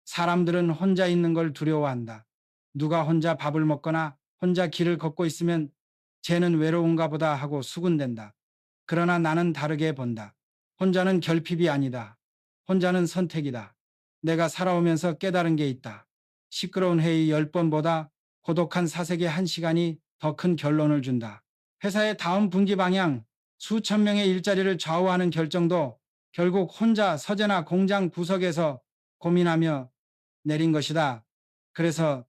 사람들은 혼자 있는 걸 두려워한다. 누가 혼자 밥을 먹거나 혼자 길을 걷고 있으면 쟤는 외로운가 보다 하고 수군댄다. 그러나 나는 다르게 본다. 혼자는 결핍이 아니다. 혼자는 선택이다. 내가 살아오면서 깨달은 게 있다. 시끄러운 회의 10번보다 고독한 사색의 1시간이 더 큰 결론을 준다. 회사의 다음 분기 방향, 수천 명의 일자리를 좌우하는 결정도 결국 혼자 서재나 공장 구석에서 고민하며 내린 것이다. 그래서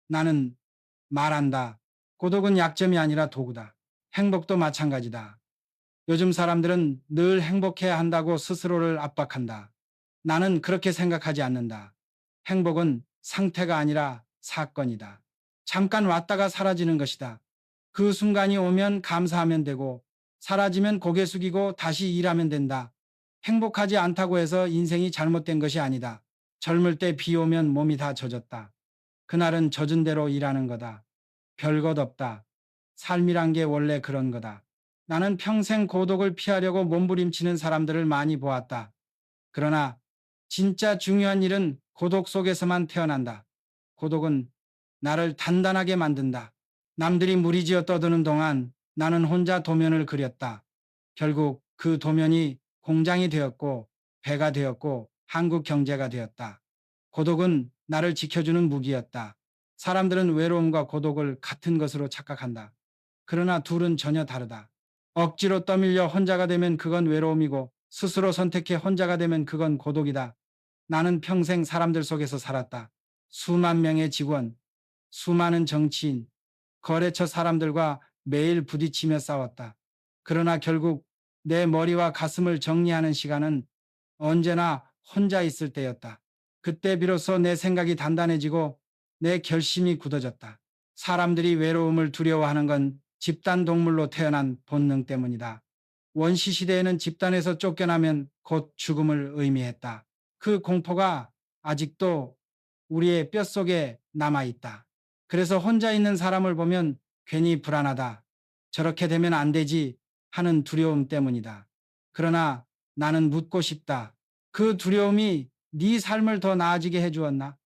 나는 말한다. 고독은 약점이 아니라 도구다. 행복도 마찬가지다. 요즘 사람들은 늘 행복해야 한다고 스스로를 압박한다. 나는 그렇게 생각하지 않는다. 행복은 상태가 아니라 사건이다. 잠깐 왔다가 사라지는 것이다. 그 순간이 오면 감사하면 되고, 사라지면 고개 숙이고 다시 일하면 된다. 행복하지 않다고 해서 인생이 잘못된 것이 아니다. 젊을 때 비 오면 몸이 다 젖었다. 그날은 젖은 대로 일하는 거다. 별것 없다. 삶이란 게 원래 그런 거다. 나는 평생 고독을 피하려고 몸부림치는 사람들을 많이 보았다. 그러나 진짜 중요한 일은 고독 속에서만 태어난다. 고독은 나를 단단하게 만든다. 남들이 무리지어 떠드는 동안 나는 혼자 도면을 그렸다. 결국 그 도면이 공장이 되었고 배가 되었고 한국 경제가 되었다. 고독은 나를 지켜주는 무기였다. 사람들은 외로움과 고독을 같은 것으로 착각한다. 그러나 둘은 전혀 다르다. 억지로 떠밀려 혼자가 되면 그건 외로움이고 스스로 선택해 혼자가 되면 그건 고독이다. 나는 평생 사람들 속에서 살았다. 수만 명의 직원, 수많은 정치인, 거래처 사람들과 매일 부딪히며 싸웠다. 그러나 결국 내 머리와 가슴을 정리하는 시간은 언제나 혼자 있을 때였다. 그때 비로소 내 생각이 단단해지고 내 결심이 굳어졌다. 사람들이 외로움을 두려워하는 건 집단 동물로 태어난 본능 때문이다. 원시 시대에는 집단에서 쫓겨나면 곧 죽음을 의미했다. 그 공포가 아직도 우리의 뼛속에 남아있다. 그래서 혼자 있는 사람을 보면 괜히 불안하다. 저렇게 되면 안 되지 하는 두려움 때문이다. 그러나 나는 묻고 싶다. 그 두려움이 네 삶을 더 나아지게 해주었나?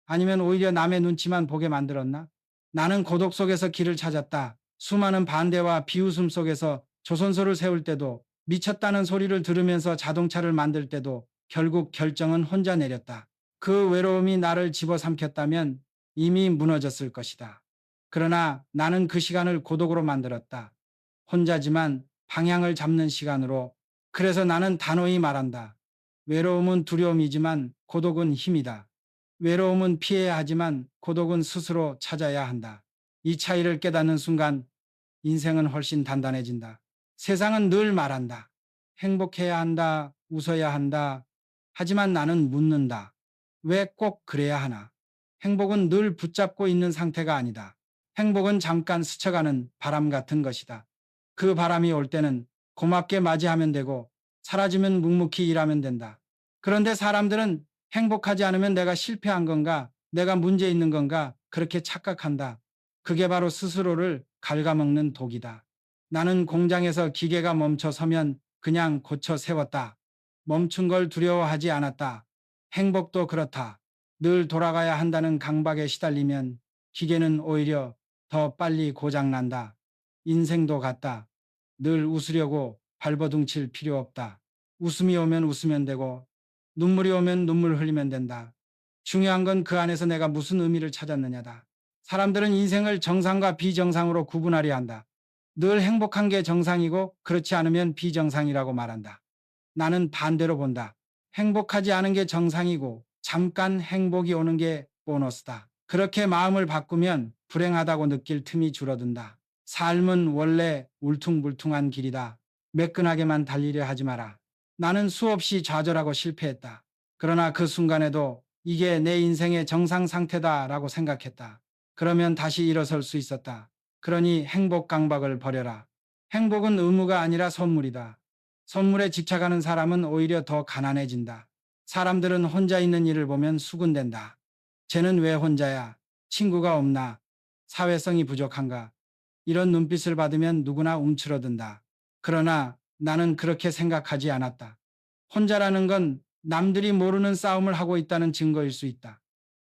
아니면 오히려 남의 눈치만 보게 만들었나? 나는 고독 속에서 길을 찾았다. 수많은 반대와 비웃음 속에서 조선소를 세울 때도, 미쳤다는 소리를 들으면서 자동차를 만들 때도 결국 결정은 혼자 내렸다. 그 외로움이 나를 집어삼켰다면 이미 무너졌을 것이다. 그러나 나는 그 시간을 고독으로 만들었다. 혼자지만 방향을 잡는 시간으로. 그래서 나는 단호히 말한다. 외로움은 두려움이지만 고독은 힘이다. 외로움은 피해야 하지만 고독은 스스로 찾아야 한다. 이 차이를 깨닫는 순간 인생은 훨씬 단단해진다. 세상은 늘 말한다. 행복해야 한다. 웃어야 한다. 하지만 나는 묻는다. 왜 꼭 그래야 하나? 행복은 늘 붙잡고 있는 상태가 아니다. 행복은 잠깐 스쳐가는 바람 같은 것이다. 그 바람이 올 때는 고맙게 맞이하면 되고 사라지면 묵묵히 일하면 된다. 그런데 사람들은 행복하지 않으면 내가 실패한 건가, 내가 문제 있는 건가 그렇게 착각한다. 그게 바로 스스로를 갉아먹는 독이다. 나는 공장에서 기계가 멈춰 서면 그냥 고쳐 세웠다. 멈춘 걸 두려워하지 않았다. 행복도 그렇다. 늘 돌아가야 한다는 강박에 시달리면 기계는 오히려 더 빨리 고장난다. 인생도 같다. 늘 웃으려고 발버둥칠 필요 없다. 웃음이 오면 웃으면 되고 눈물이 오면 눈물 흘리면 된다. 중요한 건 그 안에서 내가 무슨 의미를 찾았느냐다. 사람들은 인생을 정상과 비정상으로 구분하려 한다. 늘 행복한 게 정상이고 그렇지 않으면 비정상이라고 말한다. 나는 반대로 본다. 행복하지 않은 게 정상이고 잠깐 행복이 오는 게 보너스다. 그렇게 마음을 바꾸면 불행하다고 느낄 틈이 줄어든다. 삶은 원래 울퉁불퉁한 길이다. 매끈하게만 달리려 하지 마라. 나는 수없이 좌절하고 실패했다. 그러나 그 순간에도 이게 내 인생의 정상 상태다라고 생각했다. 그러면 다시 일어설 수 있었다. 그러니 행복 강박을 버려라. 행복은 의무가 아니라 선물이다. 선물에 집착하는 사람은 오히려 더 가난해진다. 사람들은 혼자 있는 일을 보면 수군댄다. 쟤는 왜 혼자야? 친구가 없나? 사회성이 부족한가? 이런 눈빛을 받으면 누구나 움츠러든다. 그러나 나는 그렇게 생각하지 않았다. 혼자라는 건 남들이 모르는 싸움을 하고 있다는 증거일 수 있다.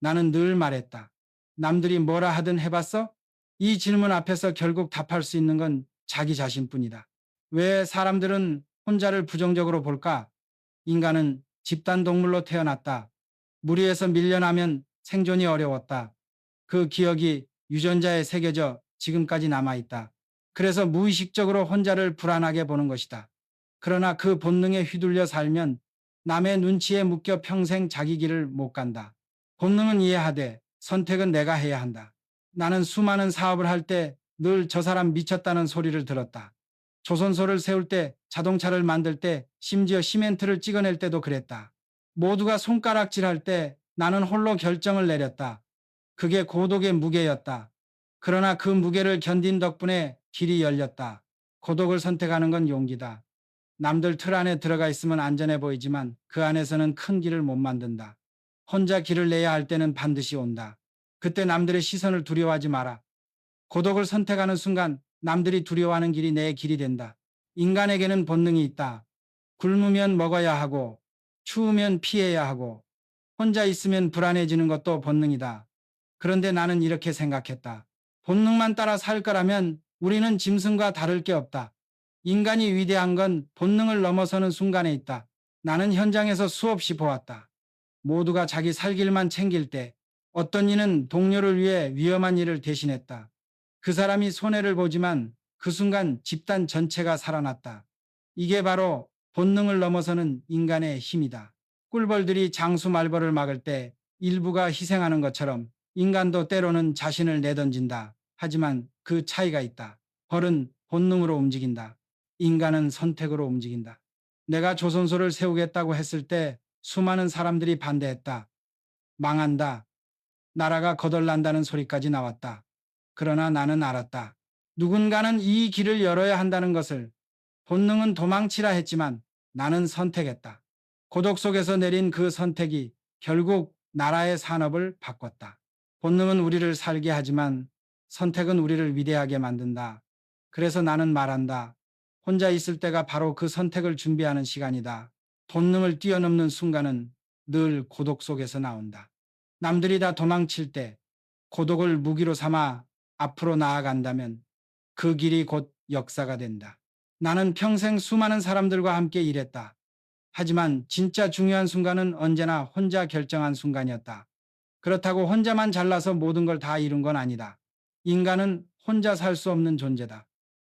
나는 늘 말했다. 남들이 뭐라 하든 해봤어? 이 질문 앞에서 결국 답할 수 있는 건 자기 자신뿐이다. 왜 사람들은 혼자를 부정적으로 볼까? 인간은 집단 동물로 태어났다. 무리에서 밀려나면 생존이 어려웠다. 그 기억이 유전자에 새겨져 지금까지 남아있다. 그래서 무의식적으로 혼자를 불안하게 보는 것이다. 그러나 그 본능에 휘둘려 살면 남의 눈치에 묶여 평생 자기 길을 못 간다. 본능은 이해하되 선택은 내가 해야 한다. 나는 수많은 사업을 할 때 늘 저 사람 미쳤다는 소리를 들었다. 조선소를 세울 때, 자동차를 만들 때, 심지어 시멘트를 찍어낼 때도 그랬다. 모두가 손가락질할 때 나는 홀로 결정을 내렸다. 그게 고독의 무게였다. 그러나 그 무게를 견딘 덕분에 길이 열렸다. 고독을 선택하는 건 용기다. 남들 틀 안에 들어가 있으면 안전해 보이지만 그 안에서는 큰 길을 못 만든다. 혼자 길을 내야 할 때는 반드시 온다. 그때 남들의 시선을 두려워하지 마라. 고독을 선택하는 순간 남들이 두려워하는 길이 내 길이 된다. 인간에게는 본능이 있다. 굶으면 먹어야 하고, 추우면 피해야 하고, 혼자 있으면 불안해지는 것도 본능이다. 그런데 나는 이렇게 생각했다. 본능만 따라 살 거라면 우리는 짐승과 다를 게 없다. 인간이 위대한 건 본능을 넘어서는 순간에 있다. 나는 현장에서 수없이 보았다. 모두가 자기 살 길만 챙길 때 어떤 이는 동료를 위해 위험한 일을 대신했다. 그 사람이 손해를 보지만 그 순간 집단 전체가 살아났다. 이게 바로 본능을 넘어서는 인간의 힘이다. 꿀벌들이 장수 말벌을 막을 때 일부가 희생하는 것처럼 인간도 때로는 자신을 내던진다. 하지만 그 차이가 있다. 벌은 본능으로 움직인다. 인간은 선택으로 움직인다. 내가 조선소를 세우겠다고 했을 때 수많은 사람들이 반대했다. 망한다. 나라가 거덜난다는 소리까지 나왔다. 그러나 나는 알았다. 누군가는 이 길을 열어야 한다는 것을. 본능은 도망치라 했지만 나는 선택했다. 고독 속에서 내린 그 선택이 결국 나라의 산업을 바꿨다. 본능은 우리를 살게 하지만 선택은 우리를 위대하게 만든다. 그래서 나는 말한다. 혼자 있을 때가 바로 그 선택을 준비하는 시간이다. 본능을 뛰어넘는 순간은 늘 고독 속에서 나온다. 남들이 다 도망칠 때 고독을 무기로 삼아 앞으로 나아간다면 그 길이 곧 역사가 된다. 나는 평생 수많은 사람들과 함께 일했다. 하지만 진짜 중요한 순간은 언제나 혼자 결정한 순간이었다. 그렇다고 혼자만 잘나서 모든 걸 다 이룬 건 아니다. 인간은 혼자 살 수 없는 존재다.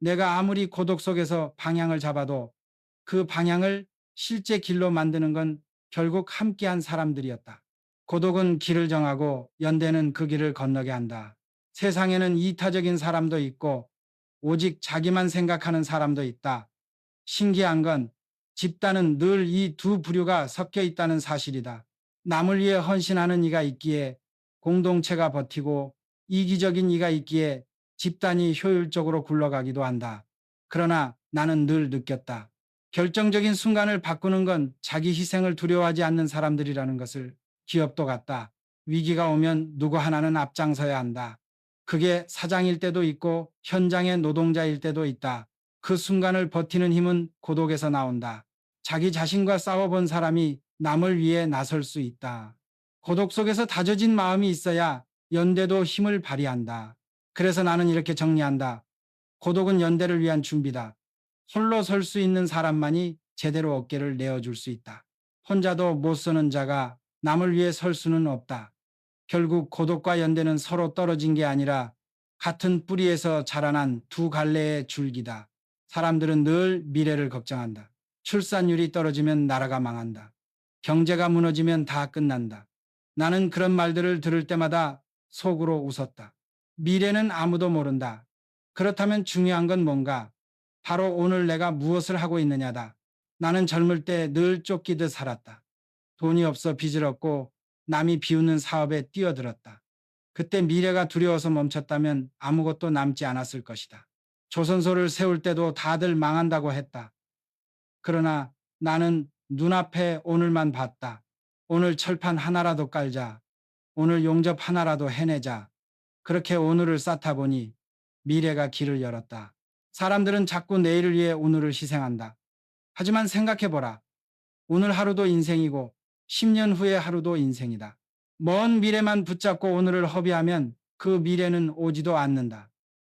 내가 아무리 고독 속에서 방향을 잡아도 그 방향을 실제 길로 만드는 건 결국 함께한 사람들이었다. 고독은 길을 정하고 연대는 그 길을 건너게 한다. 세상에는 이타적인 사람도 있고 오직 자기만 생각하는 사람도 있다. 신기한 건 집단은 늘 이 두 부류가 섞여 있다는 사실이다. 남을 위해 헌신하는 이가 있기에 공동체가 버티고 이기적인 이가 있기에 집단이 효율적으로 굴러가기도 한다. 그러나 나는 늘 느꼈다. 결정적인 순간을 바꾸는 건 자기 희생을 두려워하지 않는 사람들이라는 것을. 기업도 같다. 위기가 오면 누구 하나는 앞장서야 한다. 그게 사장일 때도 있고 현장의 노동자일 때도 있다. 그 순간을 버티는 힘은 고독에서 나온다. 자기 자신과 싸워본 사람이 남을 위해 나설 수 있다. 고독 속에서 다져진 마음이 있어야 연대도 힘을 발휘한다. 그래서 나는 이렇게 정리한다. 고독은 연대를 위한 준비다. 홀로 설 수 있는 사람만이 제대로 어깨를 내어줄 수 있다. 혼자도 못 서는 자가 남을 위해 설 수는 없다. 결국 고독과 연대는 서로 떨어진 게 아니라 같은 뿌리에서 자라난 두 갈래의 줄기다. 사람들은 늘 미래를 걱정한다. 출산율이 떨어지면 나라가 망한다. 경제가 무너지면 다 끝난다. 나는 그런 말들을 들을 때마다 속으로 웃었다. 미래는 아무도 모른다. 그렇다면 중요한 건 뭔가? 바로 오늘 내가 무엇을 하고 있느냐다. 나는 젊을 때 늘 쫓기듯 살았다. 돈이 없어 빚을 얻고 남이 비웃는 사업에 뛰어들었다. 그때 미래가 두려워서 멈췄다면 아무것도 남지 않았을 것이다. 조선소를 세울 때도 다들 망한다고 했다. 그러나 나는 눈앞에 오늘만 봤다. 오늘 철판 하나라도 깔자. 오늘 용접 하나라도 해내자. 그렇게 오늘을 쌓다 보니 미래가 길을 열었다. 사람들은 자꾸 내일을 위해 오늘을 희생한다. 하지만 생각해보라. 오늘 하루도 인생이고 10년 후의 하루도 인생이다. 먼 미래만 붙잡고 오늘을 허비하면 그 미래는 오지도 않는다.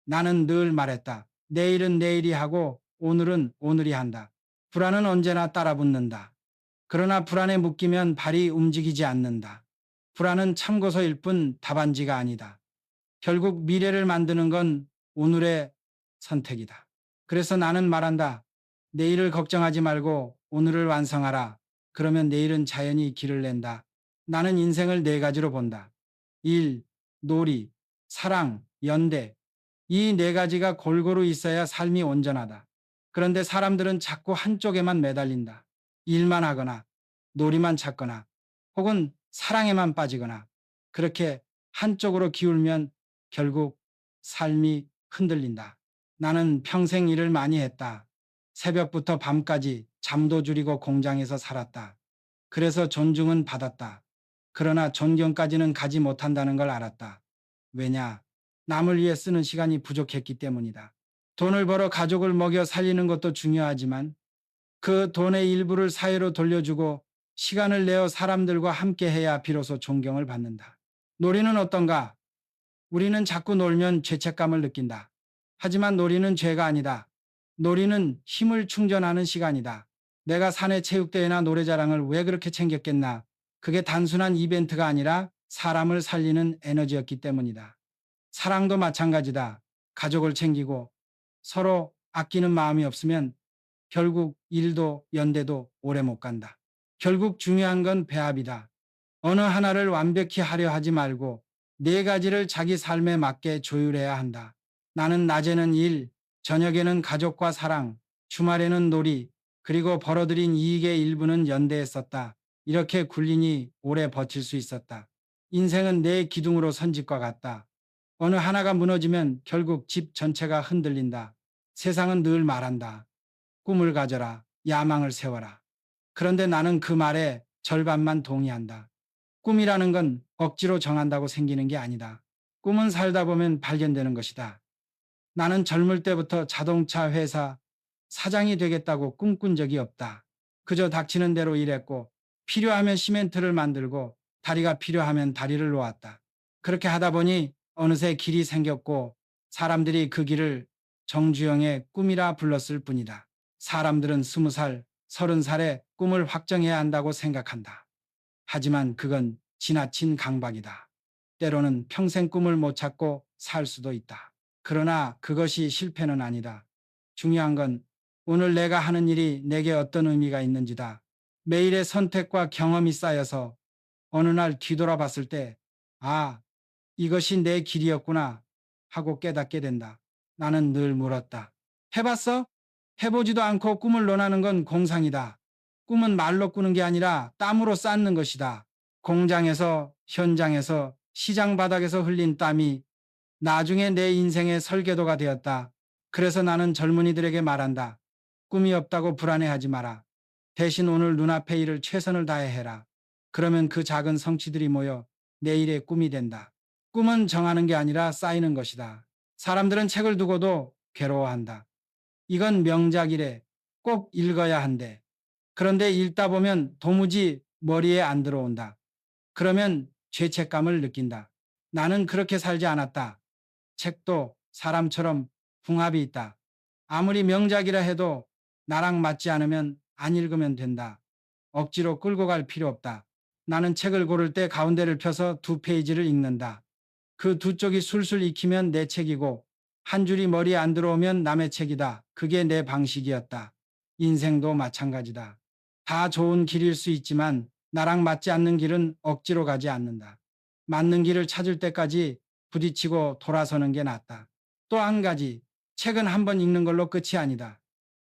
나는 늘 말했다. 내일은 내일이 하고 오늘은 오늘이 한다. 불안은 언제나 따라붙는다. 그러나 불안에 묶이면 발이 움직이지 않는다. 불안은 참고서일 뿐 답안지가 아니다. 결국 미래를 만드는 건 오늘의 선택이다. 그래서 나는 말한다. 내일을 걱정하지 말고 오늘을 완성하라. 그러면 내일은 자연히 길을 낸다. 나는 인생을 네 가지로 본다. 일, 놀이, 사랑, 연대. 이 네 가지가 골고루 있어야 삶이 온전하다. 그런데 사람들은 자꾸 한쪽에만 매달린다. 일만 하거나, 놀이만 찾거나, 혹은 사랑에만 빠지거나, 그렇게 한쪽으로 기울면 결국 삶이 흔들린다. 나는 평생 일을 많이 했다. 새벽부터 밤까지 잠도 줄이고 공장에서 살았다. 그래서 존중은 받았다. 그러나 존경까지는 가지 못한다는 걸 알았다. 왜냐? 남을 위해 쓰는 시간이 부족했기 때문이다. 돈을 벌어 가족을 먹여 살리는 것도 중요하지만 그 돈의 일부를 사회로 돌려주고 시간을 내어 사람들과 함께 해야 비로소 존경을 받는다. 놀이는 어떤가? 우리는 자꾸 놀면 죄책감을 느낀다. 하지만 놀이는 죄가 아니다. 놀이는 힘을 충전하는 시간이다. 내가 사내 체육대회나 노래자랑을 왜 그렇게 챙겼겠나? 그게 단순한 이벤트가 아니라 사람을 살리는 에너지였기 때문이다. 사랑도 마찬가지다. 가족을 챙기고 서로 아끼는 마음이 없으면 결국 일도 연대도 오래 못 간다. 결국 중요한 건 배합이다. 어느 하나를 완벽히 하려 하지 말고 네 가지를 자기 삶에 맞게 조율해야 한다. 나는 낮에는 일, 저녁에는 가족과 사랑, 주말에는 놀이, 그리고 벌어들인 이익의 일부는 연대했었다. 이렇게 굴리니 오래 버틸 수 있었다. 인생은 네 기둥으로 선 집과 같다. 어느 하나가 무너지면 결국 집 전체가 흔들린다. 세상은 늘 말한다. 꿈을 가져라. 야망을 세워라. 그런데 나는 그 말에 절반만 동의한다. 꿈이라는 건 억지로 정한다고 생기는 게 아니다. 꿈은 살다 보면 발견되는 것이다. 나는 젊을 때부터 자동차 회사 사장이 되겠다고 꿈꾼 적이 없다. 그저 닥치는 대로 일했고 필요하면 시멘트를 만들고 다리가 필요하면 다리를 놓았다. 그렇게 하다 보니 어느새 길이 생겼고 사람들이 그 길을 정주영의 꿈이라 불렀을 뿐이다. 사람들은 20살, 30살에 꿈을 확정해야 한다고 생각한다. 하지만 그건 지나친 강박이다. 때로는 평생 꿈을 못 찾고 살 수도 있다. 그러나 그것이 실패는 아니다. 중요한 건 오늘 내가 하는 일이 내게 어떤 의미가 있는지다. 매일의 선택과 경험이 쌓여서 어느 날 뒤돌아봤을 때, 아, 이것이 내 길이었구나 하고 깨닫게 된다. 나는 늘 물었다. 해봤어? 해보지도 않고 꿈을 논하는 건 공상이다. 꿈은 말로 꾸는 게 아니라 땀으로 쌓는 것이다. 공장에서, 현장에서, 시장 바닥에서 흘린 땀이 나중에 내 인생의 설계도가 되었다. 그래서 나는 젊은이들에게 말한다. 꿈이 없다고 불안해하지 마라. 대신 오늘 눈앞의 일을 최선을 다해 해라. 그러면 그 작은 성취들이 모여 내일의 꿈이 된다. 꿈은 정하는 게 아니라 쌓이는 것이다. 사람들은 책을 두고도 괴로워한다. 이건 명작이래. 꼭 읽어야 한대. 그런데 읽다 보면 도무지 머리에 안 들어온다. 그러면 죄책감을 느낀다. 나는 그렇게 살지 않았다. 책도 사람처럼 궁합이 있다. 아무리 명작이라 해도 나랑 맞지 않으면 안 읽으면 된다. 억지로 끌고 갈 필요 없다. 나는 책을 고를 때 가운데를 펴서 2페이지를 읽는다. 그 두 쪽이 술술 익히면 내 책이고 한 줄이 머리에 안 들어오면 남의 책이다. 그게 내 방식이었다. 인생도 마찬가지다. 다 좋은 길일 수 있지만 나랑 맞지 않는 길은 억지로 가지 않는다. 맞는 길을 찾을 때까지 부딪히고 돌아서는 게 낫다. 또 한 가지, 책은 한 번 읽는 걸로 끝이 아니다.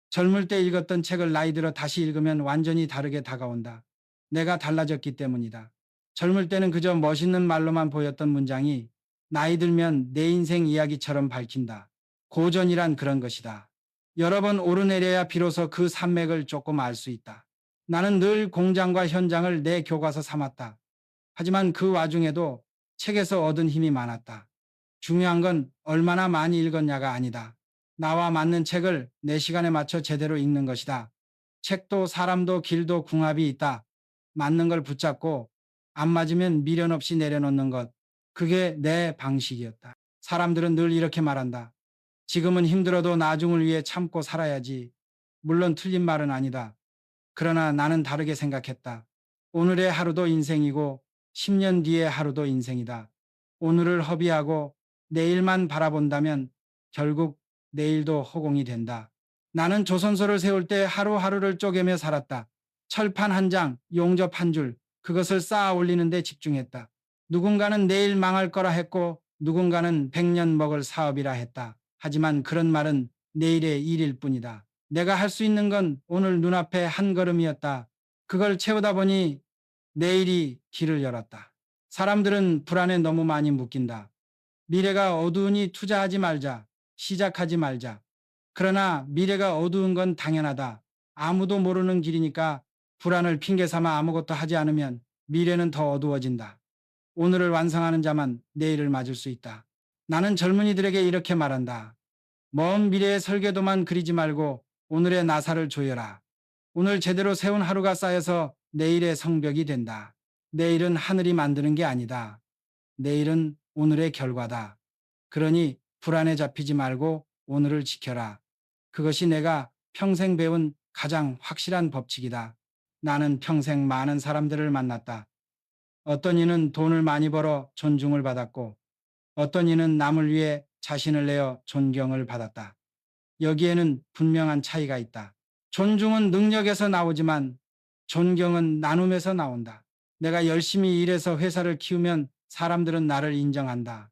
젊을 때 읽었던 책을 나이 들어 다시 읽으면 완전히 다르게 다가온다. 내가 달라졌기 때문이다. 젊을 때는 그저 멋있는 말로만 보였던 문장이 나이 들면 내 인생 이야기처럼 밝힌다. 고전이란 그런 것이다. 여러 번 오르내려야 비로소 그 산맥을 조금 알 수 있다. 나는 늘 공장과 현장을 내 교과서 삼았다. 하지만 그 와중에도 책에서 얻은 힘이 많았다. 중요한 건 얼마나 많이 읽었냐가 아니다. 나와 맞는 책을 내 시간에 맞춰 제대로 읽는 것이다. 책도 사람도 길도 궁합이 있다. 맞는 걸 붙잡고 안 맞으면 미련 없이 내려놓는 것. 그게 내 방식이었다. 사람들은 늘 이렇게 말한다. 지금은 힘들어도 나중을 위해 참고 살아야지. 물론 틀린 말은 아니다. 그러나 나는 다르게 생각했다. 오늘의 하루도 인생이고 10년 뒤의 하루도 인생이다. 오늘을 허비하고 내일만 바라본다면 결국 내일도 허공이 된다. 나는 조선소를 세울 때 하루하루를 쪼개며 살았다. 철판 한 장, 용접 한 줄, 그것을 쌓아 올리는 데 집중했다. 누군가는 내일 망할 거라 했고 누군가는 100년 먹을 사업이라 했다. 하지만 그런 말은 내일의 일일 뿐이다. 내가 할 수 있는 건 오늘 눈앞에 한 걸음이었다. 그걸 채우다 보니 내일이 길을 열었다. 사람들은 불안에 너무 많이 묶인다. 미래가 어두우니 투자하지 말자. 시작하지 말자. 그러나 미래가 어두운 건 당연하다. 아무도 모르는 길이니까 불안을 핑계 삼아 아무것도 하지 않으면 미래는 더 어두워진다. 오늘을 완성하는 자만 내일을 맞을 수 있다. 나는 젊은이들에게 이렇게 말한다. 먼 미래의 설계도만 그리지 말고 오늘의 나사를 조여라. 오늘 제대로 세운 하루가 쌓여서 내일의 성벽이 된다. 내일은 하늘이 만드는 게 아니다. 내일은 오늘의 결과다. 그러니 불안에 잡히지 말고 오늘을 지켜라. 그것이 내가 평생 배운 가장 확실한 법칙이다. 나는 평생 많은 사람들을 만났다. 어떤 이는 돈을 많이 벌어 존중을 받았고, 어떤 이는 남을 위해 자신을 내어 존경을 받았다. 여기에는 분명한 차이가 있다. 존중은 능력에서 나오지만 존경은 나눔에서 나온다. 내가 열심히 일해서 회사를 키우면 사람들은 나를 인정한다.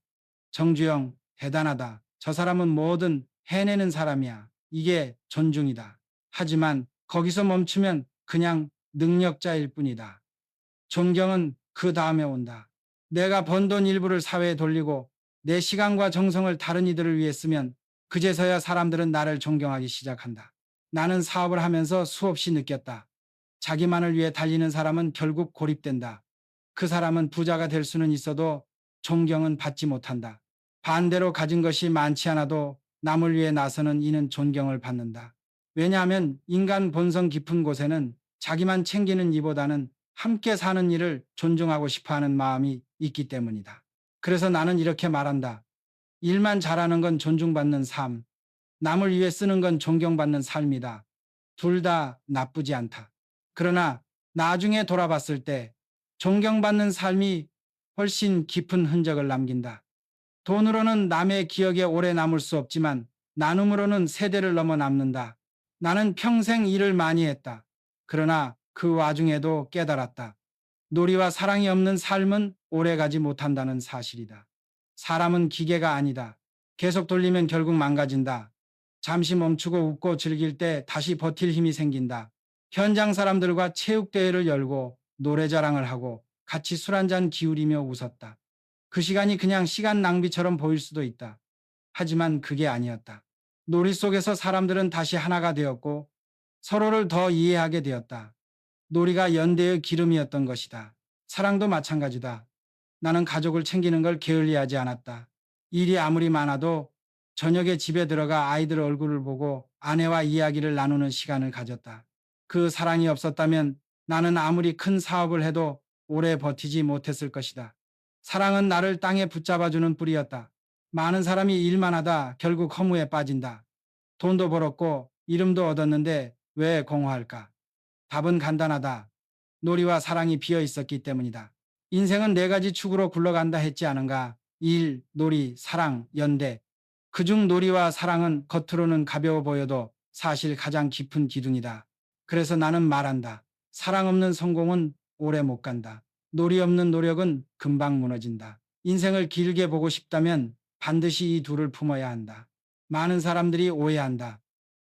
정주영, 대단하다. 저 사람은 뭐든 해내는 사람이야. 이게 존중이다. 하지만 거기서 멈추면 그냥 능력자일 뿐이다. 존경은 그 다음에 온다. 내가 번 돈 일부를 사회에 돌리고 내 시간과 정성을 다른 이들을 위해 쓰면 그제서야 사람들은 나를 존경하기 시작한다. 나는 사업을 하면서 수없이 느꼈다. 자기만을 위해 달리는 사람은 결국 고립된다. 그 사람은 부자가 될 수는 있어도 존경은 받지 못한다. 반대로 가진 것이 많지 않아도 남을 위해 나서는 이는 존경을 받는다. 왜냐하면 인간 본성 깊은 곳에는 자기만 챙기는 이보다는 함께 사는 일을 존중하고 싶어 하는 마음이 있기 때문이다. 그래서 나는 이렇게 말한다. 일만 잘하는 건 존중받는 삶, 남을 위해 쓰는 건 존경받는 삶이다. 둘 다 나쁘지 않다. 그러나 나중에 돌아봤을 때 존경받는 삶이 훨씬 깊은 흔적을 남긴다. 돈으로는 남의 기억에 오래 남을 수 없지만 나눔으로는 세대를 넘어 남는다. 나는 평생 일을 많이 했다. 그러나 그 와중에도 깨달았다. 놀이와 사랑이 없는 삶은 오래가지 못한다는 사실이다. 사람은 기계가 아니다. 계속 돌리면 결국 망가진다. 잠시 멈추고 웃고 즐길 때 다시 버틸 힘이 생긴다. 현장 사람들과 체육대회를 열고 노래자랑을 하고 같이 술 한잔 기울이며 웃었다. 그 시간이 그냥 시간 낭비처럼 보일 수도 있다. 하지만 그게 아니었다. 놀이 속에서 사람들은 다시 하나가 되었고 서로를 더 이해하게 되었다. 놀이가 연대의 기름이었던 것이다. 사랑도 마찬가지다. 나는 가족을 챙기는 걸 게을리하지 않았다. 일이 아무리 많아도 저녁에 집에 들어가 아이들 얼굴을 보고 아내와 이야기를 나누는 시간을 가졌다. 그 사랑이 없었다면 나는 아무리 큰 사업을 해도 오래 버티지 못했을 것이다. 사랑은 나를 땅에 붙잡아주는 뿌리였다. 많은 사람이 일만 하다 결국 허무에 빠진다. 돈도 벌었고 이름도 얻었는데 왜 공허할까? 답은 간단하다. 놀이와 사랑이 비어 있었기 때문이다. 인생은 네 가지 축으로 굴러간다 했지 않은가? 일, 놀이, 사랑, 연대. 그중 놀이와 사랑은 겉으로는 가벼워 보여도 사실 가장 깊은 기둥이다. 그래서 나는 말한다. 사랑 없는 성공은 오래 못 간다. 놀이 없는 노력은 금방 무너진다. 인생을 길게 보고 싶다면 반드시 이 둘을 품어야 한다. 많은 사람들이 오해한다.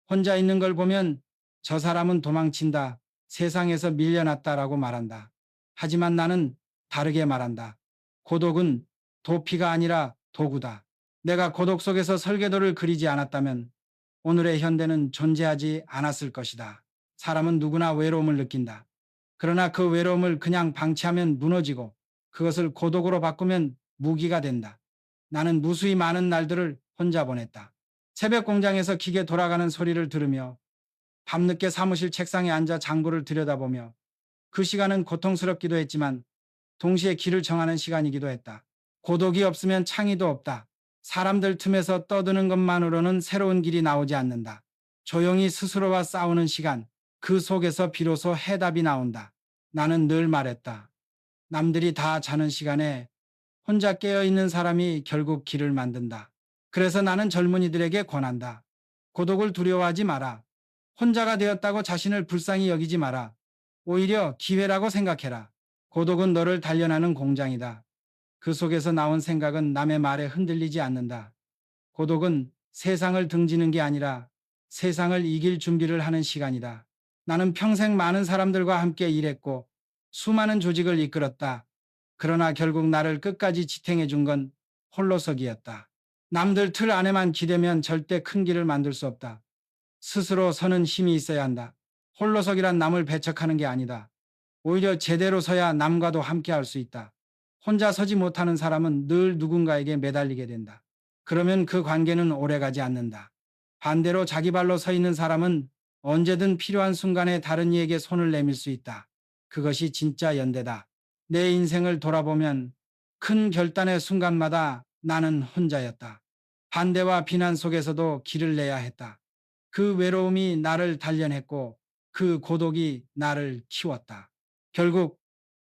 혼자 있는 걸 보면 저 사람은 도망친다. 세상에서 밀려났다라고 말한다. 하지만 나는 다르게 말한다. 고독은 도피가 아니라 도구다. 내가 고독 속에서 설계도를 그리지 않았다면 오늘의 현대는 존재하지 않았을 것이다. 사람은 누구나 외로움을 느낀다. 그러나 그 외로움을 그냥 방치하면 무너지고 그것을 고독으로 바꾸면 무기가 된다. 나는 무수히 많은 날들을 혼자 보냈다. 새벽 공장에서 기계 돌아가는 소리를 들으며 밤늦게 사무실 책상에 앉아 장부를 들여다보며 그 시간은 고통스럽기도 했지만 동시에 길을 정하는 시간이기도 했다. 고독이 없으면 창의도 없다. 사람들 틈에서 떠드는 것만으로는 새로운 길이 나오지 않는다. 조용히 스스로와 싸우는 시간, 그 속에서 비로소 해답이 나온다. 나는 늘 말했다. 남들이 다 자는 시간에 혼자 깨어있는 사람이 결국 길을 만든다. 그래서 나는 젊은이들에게 권한다. 고독을 두려워하지 마라. 혼자가 되었다고 자신을 불쌍히 여기지 마라. 오히려 기회라고 생각해라. 고독은 너를 단련하는 공장이다. 그 속에서 나온 생각은 남의 말에 흔들리지 않는다. 고독은 세상을 등지는 게 아니라 세상을 이길 준비를 하는 시간이다. 나는 평생 많은 사람들과 함께 일했고 수많은 조직을 이끌었다. 그러나 결국 나를 끝까지 지탱해 준 건 홀로서기였다. 남들 틀 안에만 기대면 절대 큰 길을 만들 수 없다. 스스로 서는 힘이 있어야 한다. 홀로서기란 남을 배척하는 게 아니다. 오히려 제대로 서야 남과도 함께 할 수 있다. 혼자 서지 못하는 사람은 늘 누군가에게 매달리게 된다. 그러면 그 관계는 오래가지 않는다. 반대로 자기 발로 서 있는 사람은 언제든 필요한 순간에 다른 이에게 손을 내밀 수 있다. 그것이 진짜 연대다. 내 인생을 돌아보면 큰 결단의 순간마다 나는 혼자였다. 반대와 비난 속에서도 길을 내야 했다. 그 외로움이 나를 단련했고 그 고독이 나를 키웠다. 결국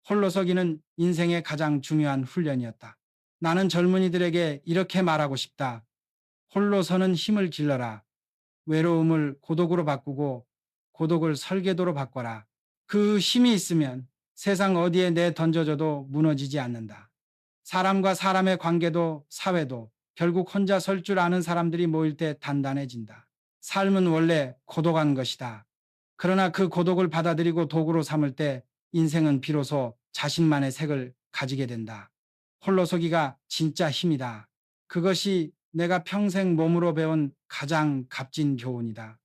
홀로서기는 인생의 가장 중요한 훈련이었다. 나는 젊은이들에게 이렇게 말하고 싶다. 홀로서는 힘을 길러라. 외로움을 고독으로 바꾸고 고독을 설계도로 바꿔라. 그 힘이 있으면 세상 어디에 내 던져져도 무너지지 않는다. 사람과 사람의 관계도 사회도 결국 혼자 설 줄 아는 사람들이 모일 때 단단해진다. 삶은 원래 고독한 것이다. 그러나 그 고독을 받아들이고 도구로 삼을 때 인생은 비로소 자신만의 색을 가지게 된다. 홀로서기가 진짜 힘이다. 그것이 내가 평생 몸으로 배운 가장 값진 교훈이다.